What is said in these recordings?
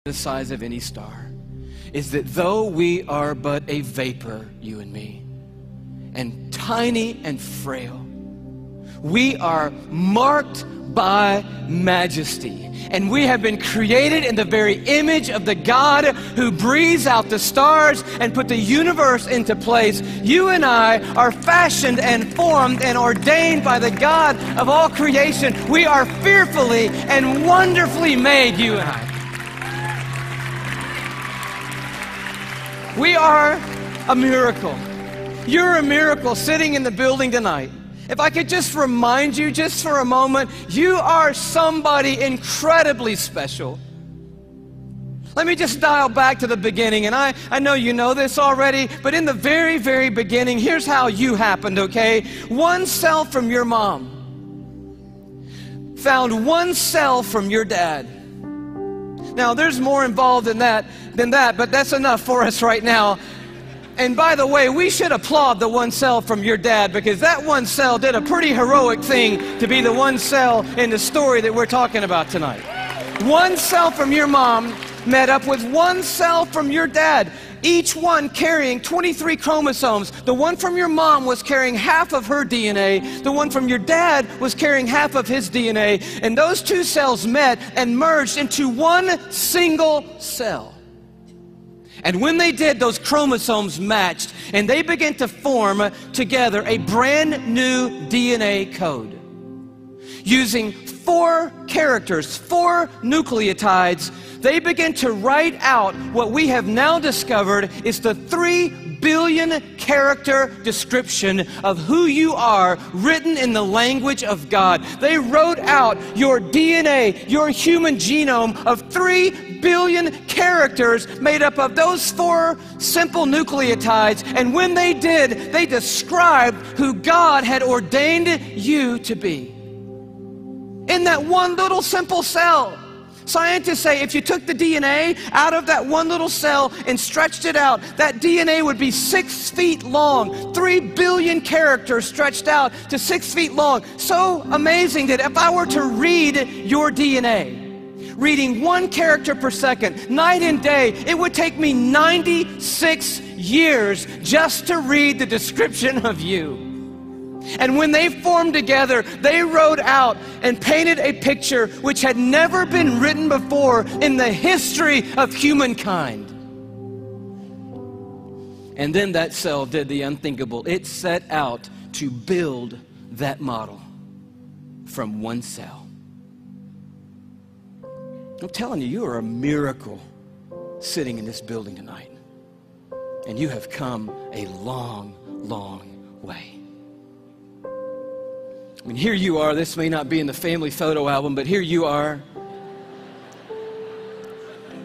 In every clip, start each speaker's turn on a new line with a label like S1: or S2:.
S1: the size of any star is that though we are but a vapor, you and me, and tiny and frail, we are marked by majesty. And we have been created in the very image of the God who breathes out the stars and put the universe into place. You and I are fashioned and formed and ordained by the God of all creation. We are fearfully and wonderfully made, you and I. We are a miracle. You're a miracle sitting in the building tonight. If I could just remind you just for a moment, you are somebody incredibly special. Let me just dial back to the beginning, and I know you know this already, but in the very, very beginning, here's how you happened, okay? One cell from your mom found one cell from your dad. Now, there's more involved than that, but that's enough for us right now. And by the way, we should applaud the one cell from your dad, because that one cell did a pretty heroic thing to be the one cell in the story that we're talking about tonight. One cell from your mom met up with one cell from your dad, each one carrying 23 chromosomes. The one from your mom was carrying half of her DNA. The one from your dad was carrying half of his DNA. And those two cells met and merged into one single cell. And when they did, those chromosomes matched, and they began to form together a brand new DNA code. Using 4 characters, 4 nucleotides, they began to write out what we have now discovered is the 3 billion character description of who you are, written in the language of God. They wrote out your DNA, your human genome of 3 billion characters made up of those 4 simple nucleotides. And when they did, they described who God had ordained you to be. In that one little simple cell. Scientists say if you took the DNA out of that one little cell and stretched it out, that DNA would be 6 feet long. 3 billion characters stretched out to 6 feet long. So amazing that if I were to read your DNA, reading 1 character per second, night and day, it would take me 96 years just to read the description of you. And when they formed together, they wrote out and painted a picture which had never been written before in the history of humankind. And then that cell did the unthinkable. It set out to build that model from one cell. I'm telling you, you are a miracle sitting in this building tonight. And you have come a long, long way. I mean, here you are. This may not be in the family photo album, but here you are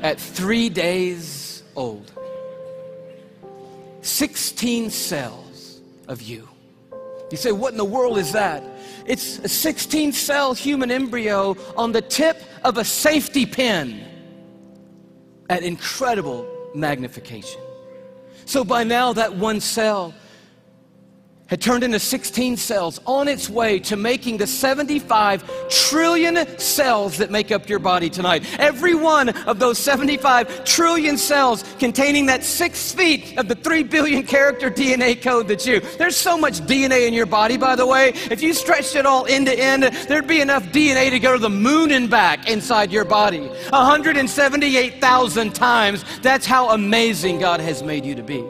S1: at 3 days old. 16 cells of you. You say, what in the world is that? It's a 16-cell human embryo on the tip of a safety pin at incredible magnification. So by now, that one cell had turned into 16 cells on its way to making the 75 trillion cells that make up your body tonight. Every one of those 75 trillion cells containing that 6 feet of the 3 billion character DNA code that's you. There's so much DNA in your body, by the way. If you stretched it all end to end, there'd be enough DNA to go to the moon and back inside your body. 178,000 times. That's how amazing God has made you to be.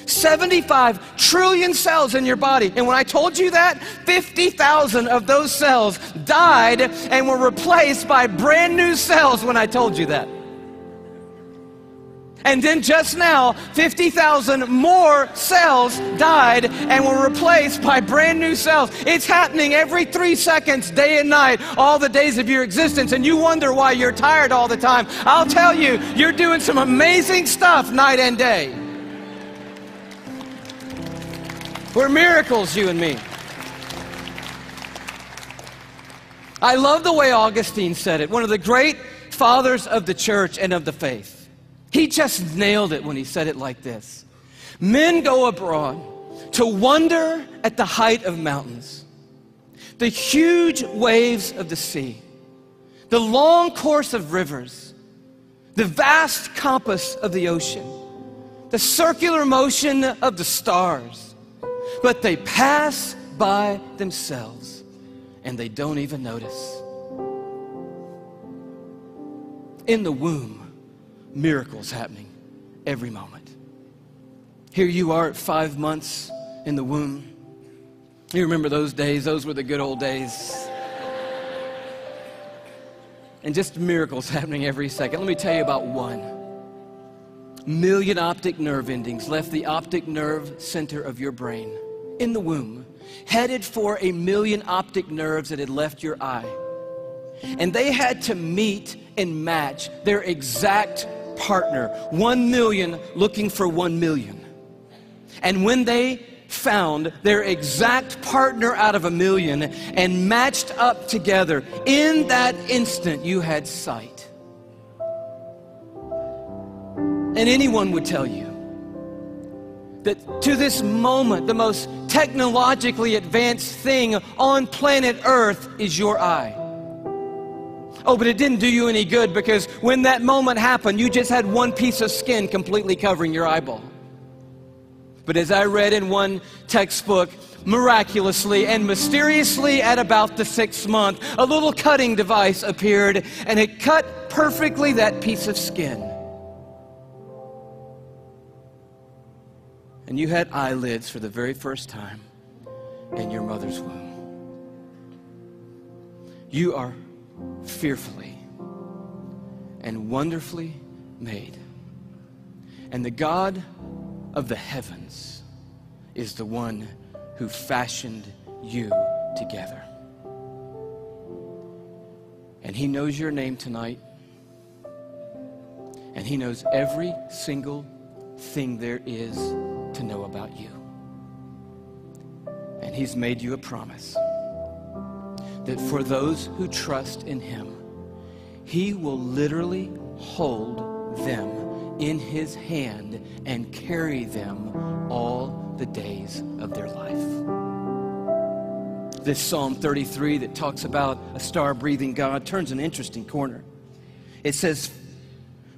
S1: 75 trillion cells in your body. And when I told you that, 50,000 of those cells died and were replaced by brand new cells when I told you that. And then just now, 50,000 more cells died and were replaced by brand new cells. It's happening every 3 seconds, day and night, all the days of your existence. And you wonder why you're tired all the time. I'll tell you, you're doing some amazing stuff night and day. We're miracles, you and me. I love the way Augustine said it, one of the great fathers of the church and of the faith. He just nailed it when he said it like this. Men go abroad to wonder at the height of mountains, the huge waves of the sea, the long course of rivers, the vast compass of the ocean, the circular motion of the stars, but they pass by themselves and they don't even notice. In the womb, miracles happening every moment. Here you are at 5 months in the womb. You remember those days? Those were the good old days. And just miracles happening every second. Let me tell you about one. 1,000,000 optic nerve endings left the optic nerve center of your brain in the womb, headed for 1,000,000 optic nerves that had left your eye. And they had to meet and match their exact partner, 1,000,000 looking for 1,000,000. And when they found their exact partner out of 1,000,000 and matched up together, in that instant you had sight. And anyone would tell you that to this moment, the most technologically advanced thing on planet Earth is your eye. Oh, but it didn't do you any good, because when that moment happened, you just had one piece of skin completely covering your eyeball. But as I read in one textbook, miraculously and mysteriously at about the 6th month, a little cutting device appeared, and it cut perfectly that piece of skin. And you had eyelids for the very first time in your mother's womb. You are fearfully and wonderfully made. And the God of the heavens is the one who fashioned you together. And he knows your name tonight. And he knows every single thing there is to know about you. And he's made you a promise that for those who trust in him, he will literally hold them in his hand and carry them all the days of their life. This Psalm 33 that talks about a star-breathing God turns an interesting corner. It says,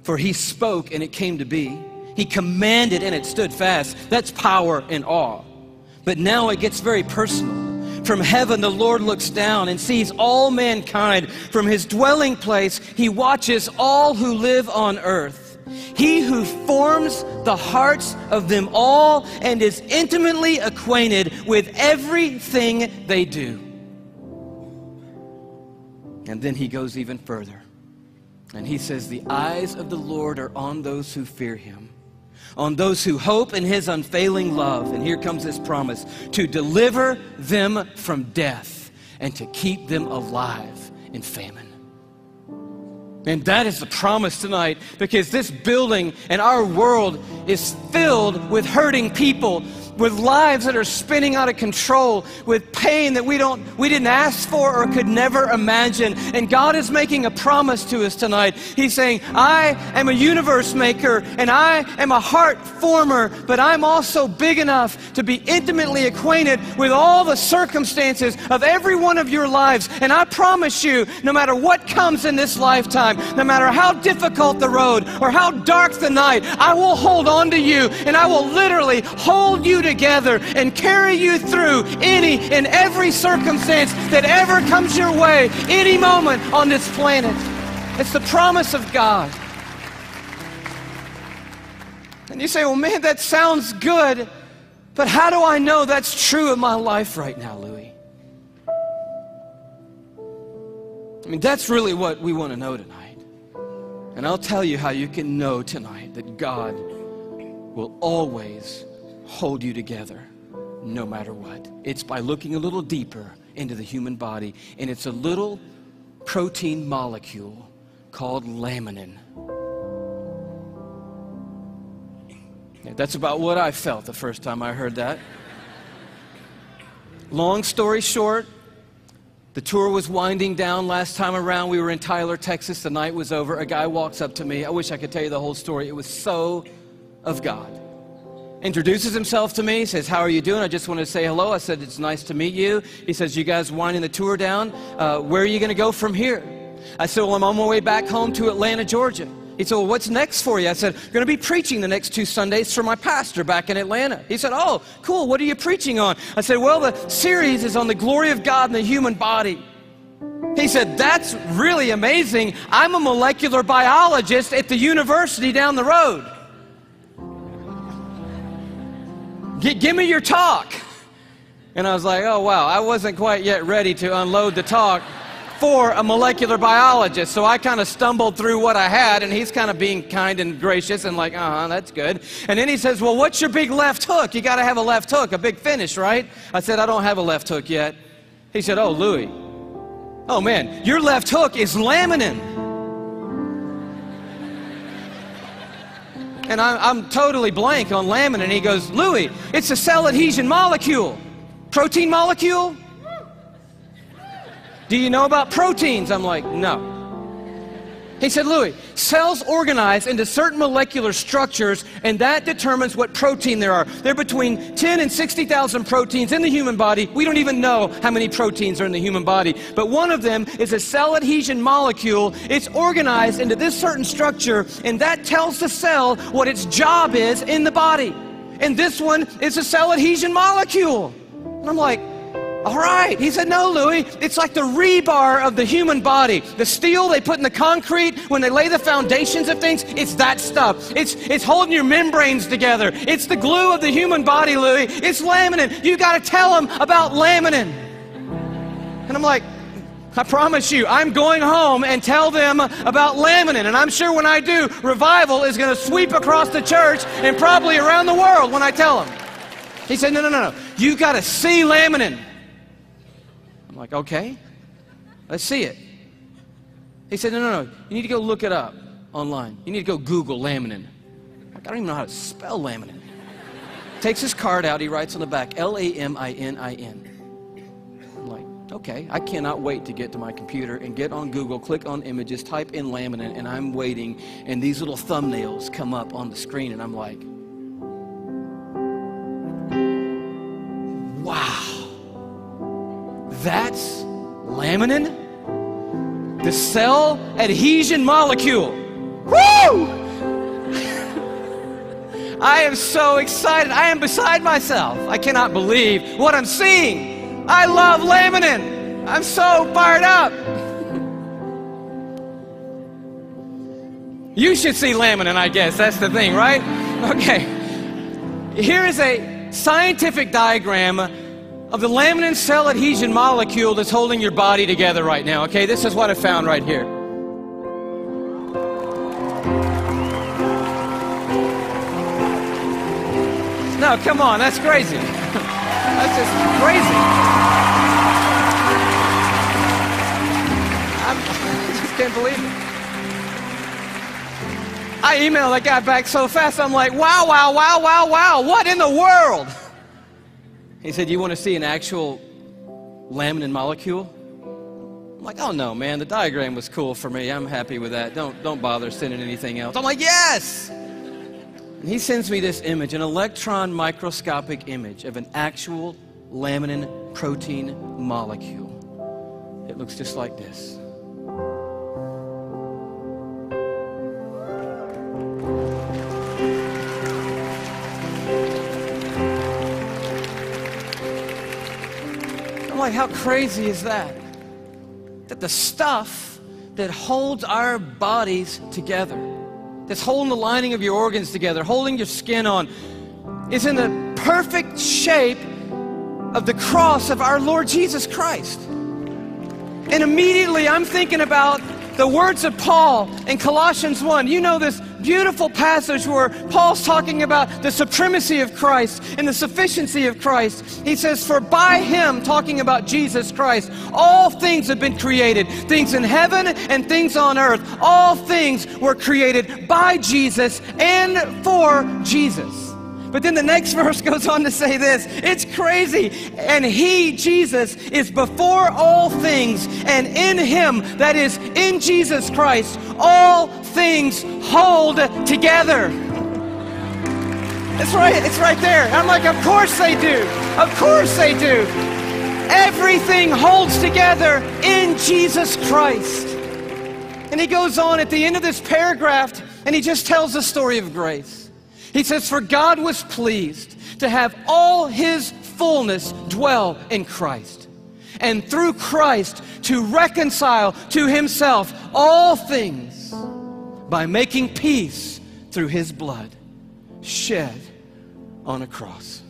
S1: "For he spoke and it came to be. He commanded and it stood fast." That's power and awe. But now it gets very personal. From heaven, the Lord looks down and sees all mankind. From his dwelling place, he watches all who live on earth. He who forms the hearts of them all and is intimately acquainted with everything they do. And then he goes even further. And he says, "The eyes of the Lord are on those who fear him, on those who hope in his unfailing love." And here comes this promise: to deliver them from death and to keep them alive in famine. And that is the promise tonight, because this building and our world is filled with hurting people, with lives that are spinning out of control, with pain that we didn't ask for or could never imagine. And God is making a promise to us tonight. He's saying, "I am a universe maker and I am a heart former, but I'm also big enough to be intimately acquainted with all the circumstances of every one of your lives. And I promise you, no matter what comes in this lifetime, no matter how difficult the road or how dark the night, I will hold on to you, and I will literally hold you together and carry you through any and every circumstance that ever comes your way, any moment on this planet." It's the promise of God. And you say, "Well, man, that sounds good, but how do I know that's true in my life right now, Louie?" I mean, that's really what we want to know tonight. And I'll tell you how you can know tonight that God will always hold you together no matter what. It's by looking a little deeper into the human body, and it's a little protein molecule called laminin. Yeah, that's about what I felt the first time I heard that. Long story short, the tour was winding down last time around. We were in Tyler, Texas. The night was over. A guy walks up to me. I wish I could tell you the whole story. It was so of God. Introduces himself to me, says, "How are you doing? I just wanted to say hello." I said, "It's nice to meet you." He says, "You guys winding the tour down? Where are you going to go from here?" I said, "Well, I'm on my way back home to Atlanta, Georgia." He said, well, what's next for you? I said, I'm going to be preaching the next 2 Sundays for my pastor back in Atlanta. He said, oh, cool. What are you preaching on? I said, well, the series is on the glory of God in the human body. He said, that's really amazing. I'm a molecular biologist at the university down the road. Give me your talk. And I was like, oh, wow, I wasn't quite yet ready to unload the talk for a molecular biologist. So I kind of stumbled through what I had, and he's kind of being kind and gracious and like, that's good. And then he says, well, what's your big left hook? You got to have a left hook, a big finish, right? I said, I don't have a left hook yet. He said, oh, Louie. Oh, man, your left hook is laminin. And I'm totally blank on laminin. He goes, Louie, it's a cell adhesion molecule. Protein molecule? Do you know about proteins? I'm like, no. He said, Louie, cells organize into certain molecular structures, and that determines what protein there are. There are between 10 and 60,000 proteins in the human body. We don't even know how many proteins are in the human body. But one of them is a cell adhesion molecule. It's organized into this certain structure, and that tells the cell what its job is in the body. And this one is a cell adhesion molecule. And I'm like, all right. He said, no, Louie, it's like the rebar of the human body. The steel they put in the concrete when they lay the foundations of things, it's that stuff. It's holding your membranes together. It's the glue of the human body, Louie. It's laminin. You got to tell them about laminin. And I'm like, I promise you, I'm going home and tell them about laminin. And I'm sure when I do, revival is going to sweep across the church and probably around the world when I tell them. He said, no. You got to see laminin. I'm like, okay, let's see it. He said, no. You need to go look it up online. You need to go Google laminin. Like, I don't even know how to spell laminin. Takes his card out. He writes on the back, Laminin. I'm like, okay, I cannot wait to get to my computer and get on Google, click on images, type in laminin, and I'm waiting, and these little thumbnails come up on the screen, and I'm like, wow. That's laminin, the cell adhesion molecule. Woo! I am so excited. I am beside myself. I cannot believe what I'm seeing. I love laminin. I'm so fired up. You should see laminin, I guess. That's the thing, right? Okay. Here is a scientific diagram of the laminin cell adhesion molecule that's holding your body together right now, okay? This is what I found right here. No, come on, that's crazy. That's just crazy. I just can't believe it. I emailed that guy back so fast, I'm like, wow, what in the world? He said, you want to see an actual laminin molecule? I'm like, oh no, man, the diagram was cool for me. I'm happy with that. Don't bother sending anything else. I'm like, yes! And he sends me this image, an electron microscopic image of an actual laminin protein molecule. It looks just like this. I'm like, how crazy is that? That the stuff that holds our bodies together, that's holding the lining of your organs together, holding your skin on, is in the perfect shape of the cross of our Lord Jesus Christ. And immediately I'm thinking about the words of Paul in Colossians 1. You know this beautiful passage where Paul's talking about the supremacy of Christ and the sufficiency of Christ. He says, for by him, talking about Jesus Christ, all things have been created, things in heaven and things on earth. All things were created by Jesus and for Jesus. But then the next verse goes on to say this. It's crazy. And he, Jesus, is before all things, and in him, that is, in Jesus Christ, all things hold together. It's right there. I'm like, of course they do. Of course they do. Everything holds together in Jesus Christ. And he goes on at the end of this paragraph And he just tells the story of grace. He says, for God was pleased to have all his fullness dwell in Christ, and through Christ to reconcile to himself all things by making peace through his blood shed on a cross.